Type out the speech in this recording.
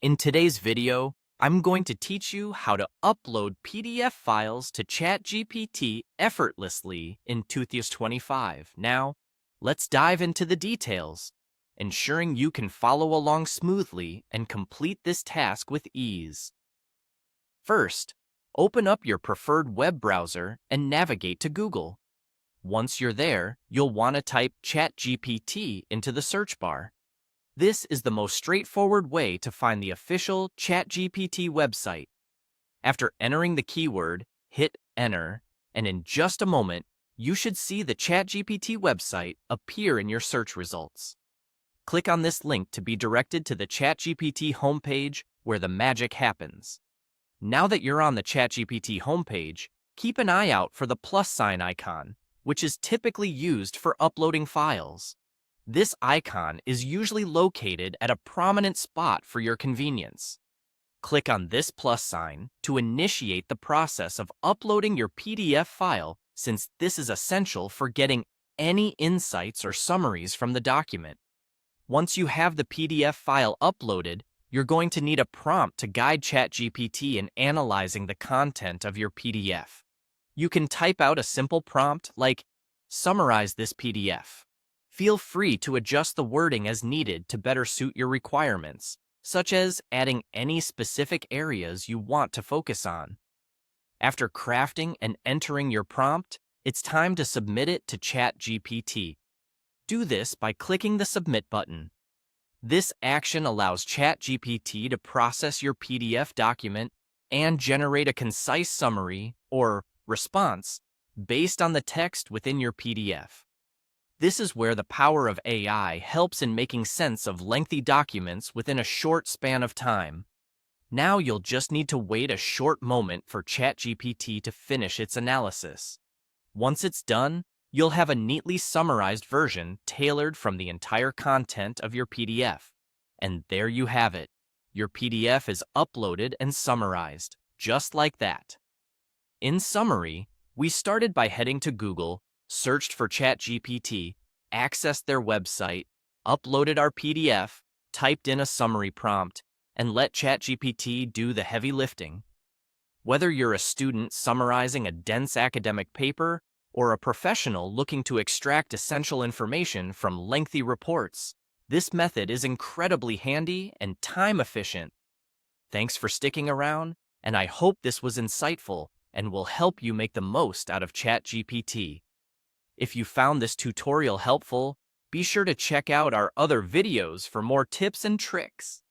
In today's video, I'm going to teach you how to upload PDF files to ChatGPT effortlessly in 2025. Now, let's dive into the details, ensuring you can follow along smoothly and complete this task with ease. First, open up your preferred web browser and navigate to Google. Once you're there, you'll want to type ChatGPT into the search bar. This is the most straightforward way to find the official ChatGPT website. After entering the keyword, hit Enter, and in just a moment, you should see the ChatGPT website appear in your search results. Click on this link to be directed to the ChatGPT homepage where the magic happens. Now that you're on the ChatGPT homepage, keep an eye out for the plus sign icon, which is typically used for uploading files. This icon is usually located at a prominent spot for your convenience. Click on this plus sign to initiate the process of uploading your PDF file, since this is essential for getting any insights or summaries from the document. Once you have the PDF file uploaded, you're going to need a prompt to guide ChatGPT in analyzing the content of your PDF. You can type out a simple prompt like, "Summarize this PDF." Feel free to adjust the wording as needed to better suit your requirements, such as adding any specific areas you want to focus on. After crafting and entering your prompt, it's time to submit it to ChatGPT. Do this by clicking the Submit button. This action allows ChatGPT to process your PDF document and generate a concise summary or response based on the text within your PDF. This is where the power of AI helps in making sense of lengthy documents within a short span of time. Now you'll just need to wait a short moment for ChatGPT to finish its analysis. Once it's done, you'll have a neatly summarized version tailored from the entire content of your PDF. And there you have it. Your PDF is uploaded and summarized, just like that. In summary, we started by heading to Google, searched for ChatGPT, accessed their website, uploaded our PDF, typed in a summary prompt, and let ChatGPT do the heavy lifting. Whether you're a student summarizing a dense academic paper or a professional looking to extract essential information from lengthy reports, this method is incredibly handy and time-efficient. Thanks for sticking around, and I hope this was insightful and will help you make the most out of ChatGPT. If you found this tutorial helpful, be sure to check out our other videos for more tips and tricks.